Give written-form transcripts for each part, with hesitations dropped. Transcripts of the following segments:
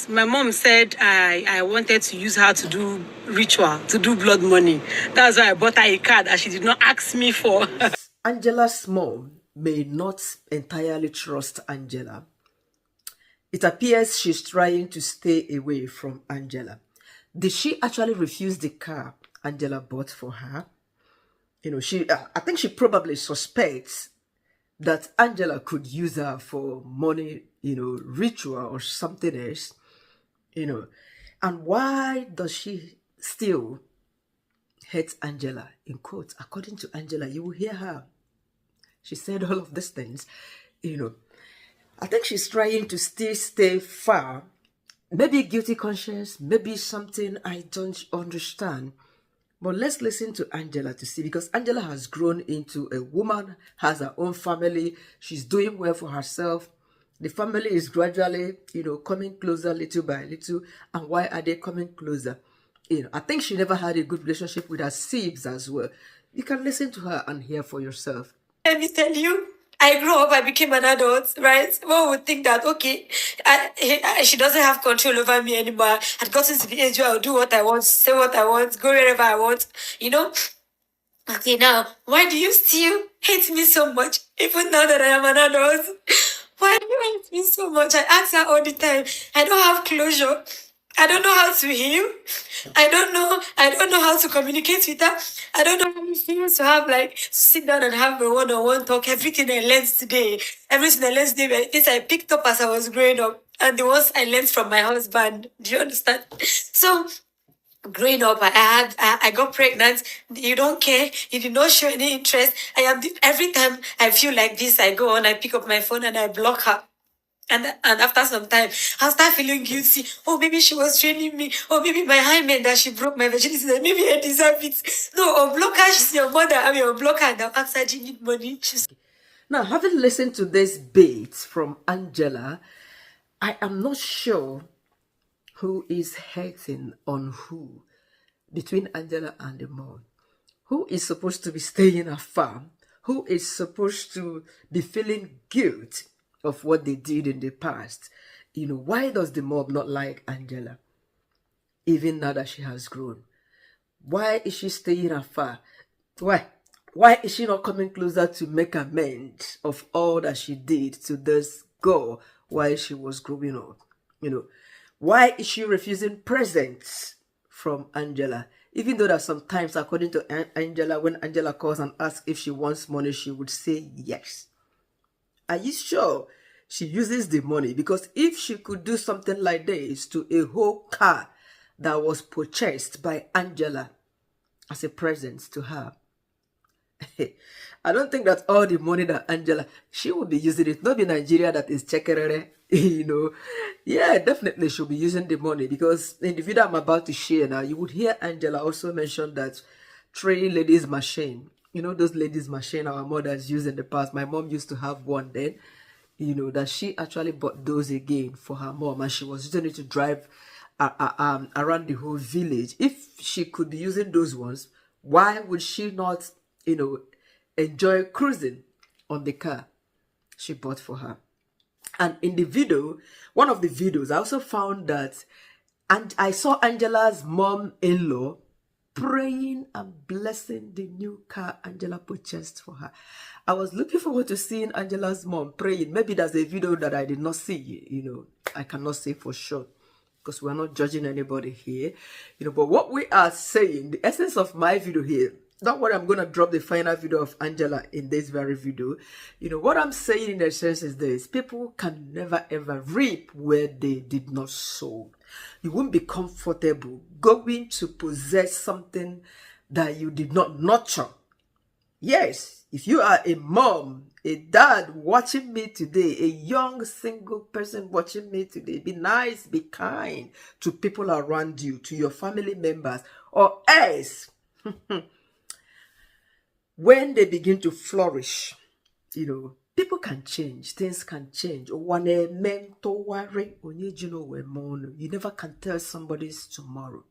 Because my mom said I wanted to use her to do ritual, to do blood money. That's why I bought her a car that she did not ask me for. Angela's mom may not entirely trust Angela. It appears she's trying to stay away from Angela. Did she actually refuse the car Angela bought for her? I think she probably suspects that Angela could use her for money, ritual or something else, And why does she still hate Angela? In quotes, according to Angela, you will hear her. She said all of these things, I think she's trying to still stay far. Maybe guilty conscience, maybe something I don't understand. But let's listen to Angela to see, because Angela has grown into a woman, has her own family. She's doing well for herself. The family is gradually, coming closer little by little. And why are they coming closer? I think she never had a good relationship with her sibs as well. You can listen to her and hear for yourself. Let me tell you, I grew up, I became an adult, right? One would think that, okay, she doesn't have control over me anymore. I'd gotten to the age where I'll do what I want, say what I want, go wherever I want, Okay, now, why do you still hate me so much, even now that I am an adult? Why do you hate me so much? I ask her all the time. I don't have closure. I don't know how to heal. I don't know how to communicate with her. I don't know how it feels to have to sit down and have a one-on-one talk. Everything I learned today were things I picked up as I was growing up, and the ones I learned from my husband. Do you understand? So growing up, I got pregnant. You don't care. You did not show any interest. Every time I feel like this, I go on, I pick up my phone and I block her. And after some time, I'll start feeling guilty. Oh, maybe she was training me. Or maybe my hymen that she broke my virginity. Maybe I deserve it. No, unblock her. She's your mother. I mean, unblock her and I'll ask her, do you need money? Now, having listened to this bit from Angela, I am not sure who is hating on who between Angela and the mom. Who is supposed to be staying afar? Who is supposed to be feeling guilt of what they did in the past? Why does the mom not like Angela, even now that she has grown? Why is she staying afar? Why is she not coming closer to make amends of all that she did to this girl while she was growing up? Why is she refusing presents from Angela? Even though that sometimes, according to Angela, when Angela calls and asks if she wants money, she would say yes. Are you sure she uses the money? Because if she could do something like this to a whole car that was purchased by Angela as a present to her, I don't think that all the money that Angela, she will be using it. Not in Nigeria that is chekerere, Yeah, definitely she'll be using the money, because in the video I'm about to share now, you would hear Angela also mention that 3 ladies machine. Those ladies machine our mothers used in the past. My mom used to have one then, that she actually bought those again for her mom, and she was using it to drive around the whole village. If she could be using those ones, why would she not, enjoy cruising on the car she bought for her? And in the video, one of the videos, I also found that, and I saw Angela's mom-in-law praying and blessing the new car Angela purchased for her. I was looking forward to seeing Angela's mom praying. Maybe there's a video that I did not see, I cannot say for sure, because we're not judging anybody here, but what we are saying, the essence of my video here, don't worry, I'm going to drop the final video of Angela in this very video. What I'm saying in a sense is this: people can never ever reap where they did not sow. You won't be comfortable going to possess something that you did not nurture. Yes, if you are a mom, a dad watching me today, a young single person watching me today, be nice, be kind to people around you, to your family members, or else when they begin to flourish, people can change, things can change. You never can tell somebody's tomorrow.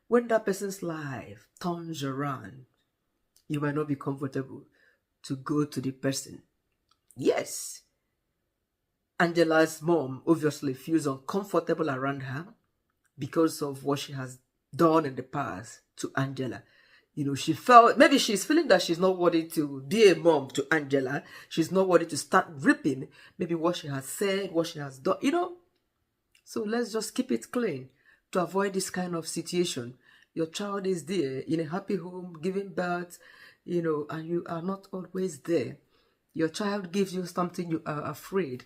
When that person's life turns around, you might not be comfortable to go to the person. Yes. Angela's mom obviously feels uncomfortable around her because of what she has done in the past to Angela. She felt maybe she's feeling that she's not worthy to be a mom to Angela. She's not worthy to start ripping maybe what she has said, what she has done, So let's just keep it clean to avoid this kind of situation. Your child is there in a happy home, giving birth, and you are not always there. Your child gives you something, you are afraid.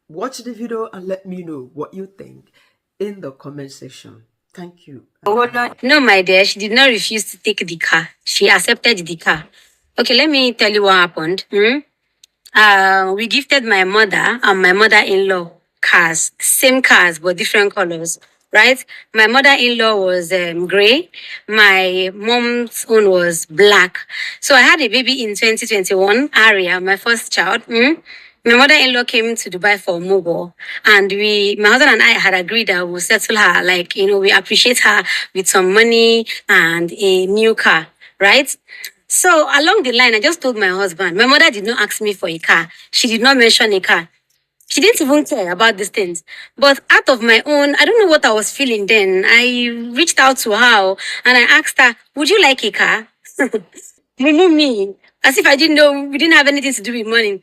Watch the video and let me know what you think in the comment section. Thank you. No, my dear, she did not refuse to take the car. She accepted the car. Okay, let me tell you what happened. We gifted my mother and my mother-in-law cars, same cars but different colors, right? My mother-in-law was gray. My mom's own was black. So I had a baby in 2021, Aria, my first child. My mother-in-law came to Dubai for mobile, and my husband and I had agreed that we'll settle her, we appreciate her with some money and a new car, right? So along the line, I just told my husband, my mother did not ask me for a car. She did not mention a car. She didn't even care about these things. But out of my own, I don't know what I was feeling then. I reached out to her and I asked her, would you like a car? Me, as if I didn't know, we didn't have anything to do with money.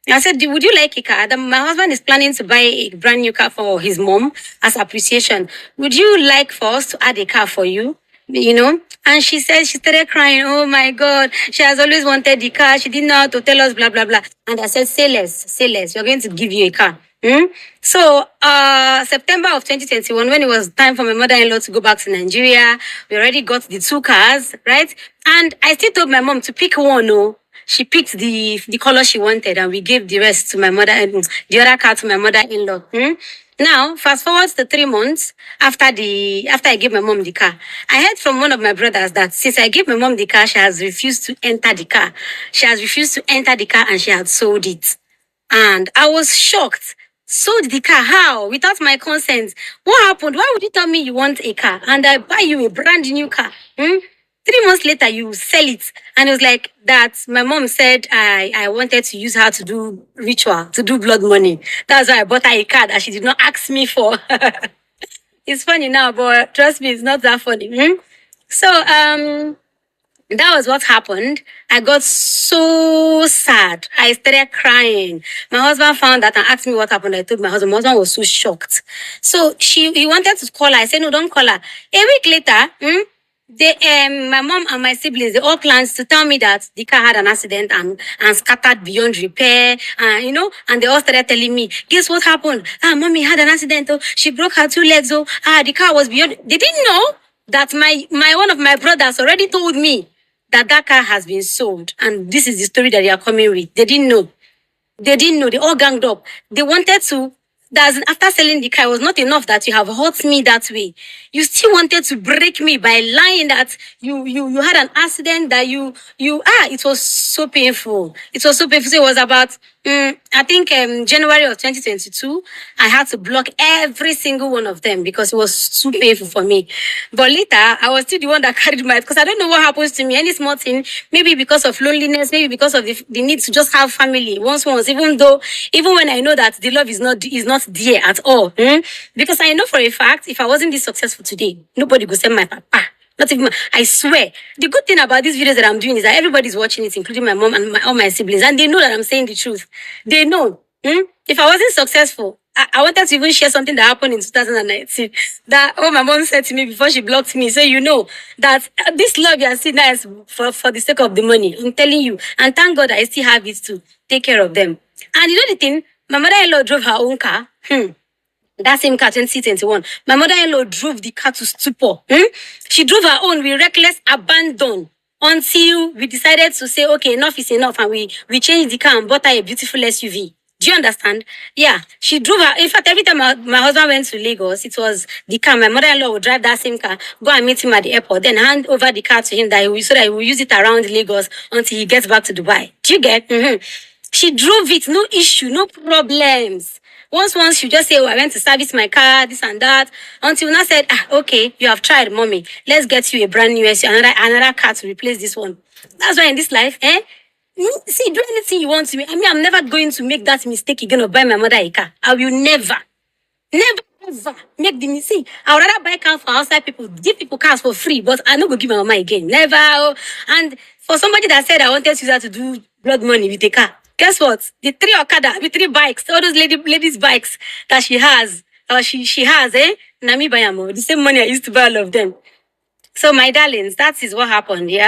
I said, would you like a car? My husband is planning to buy a brand new car for his mom as appreciation. Would you like for us to add a car for you? And she said, she started crying. Oh my God, she has always wanted the car. She didn't know how to tell us, blah, blah, blah. And I said, say less. We're going to give you a car. So, September of 2021, when it was time for my mother-in-law to go back to Nigeria, we already got the 2 cars, right? And I still told my mom to pick one. No, she picked the color she wanted, and we gave the rest to my mother, the other car to my mother-in-law. Now, fast forward to 3 months after I gave my mom the car, I heard from one of my brothers that since I gave my mom the car, she has refused to enter the car. She has refused to enter the car and she had sold it. And I was shocked. Sold the car? How? Without my consent. What happened? Why would you tell me you want a car and I buy you a brand new car? 3 months later, you sell it. And it was like that. My mom said I wanted to use her to do ritual, to do blood money. That's why I bought her a car that she did not ask me for. It's funny now, but trust me, it's not that funny. So, that was what happened. I got so sad. I started crying. My husband found that and asked me what happened. I told my husband. My husband was so shocked. So he wanted to call her. I said, no, don't call her. A week later, my mom and my siblings, they all planned to tell me that the car had an accident and scattered beyond repair. And they all started telling me, guess what happened? Mommy had an accident. Oh, she broke her 2 legs. Oh, the car was beyond. They didn't know that my one of my brothers already told me that car has been sold. And this is the story that they are coming with. They didn't know. They all ganged up. They wanted to. After selling the car, it was not enough that you have hurt me that way. You still wanted to break me by lying that you had an accident, that it was so painful. It was so painful. So it was about, I think, January of 2022, I had to block every single one of them because it was too painful for me. But later, I was still the one that carried my, because I don't know what happens to me. Any small thing, maybe because of loneliness, maybe because of the need to just have family once, even when I know that the love is not there at all. Because I know for a fact, if I wasn't this successful today, nobody would send my papa. Not even, I swear. The good thing about these videos that I'm doing is that everybody's watching it, including my mom and all my siblings, and they know that I'm saying the truth. They know. If I wasn't successful, I wanted to even share something that happened in 2019. That what my mom said to me before she blocked me. So you know that this love you are seeing now is for the sake of the money. I'm telling you. And thank God I still have it to take care of them. And you know the thing? My mother-in-law drove her own car. That same car, 2021. My mother-in-law drove the car to stupor. She drove her own with reckless abandon until we decided to say, okay, enough is enough. And we changed the car and bought her a beautiful SUV. Do you understand? Yeah. She drove her. In fact, every time my husband went to Lagos, it was the car. My mother-in-law would drive that same car, go and meet him at the airport, then hand over the car to him so that he will use it around Lagos until he gets back to Dubai. Do you get? She drove it, no issue, no problems. Once you just say, oh, I went to service my car, this and that. Until now said, okay, you have tried, mommy. Let's get you a brand new SUV, another car to replace this one. That's why in this life, See, do anything you want to me. I mean, I'm never going to make that mistake again of buy my mother a car. I will never ever make the mistake. I would rather buy cars for outside people, give people cars for free, but I not go give my mama again. Never. Oh. And for somebody that said I wanted to use her to do blood money with a car, guess what? The 3 Okada, with 3 bikes, all those ladies' bikes that she has, or she has, Nami Bayamo, the same money I used to buy all of them. So, my darlings, that is what happened, yeah?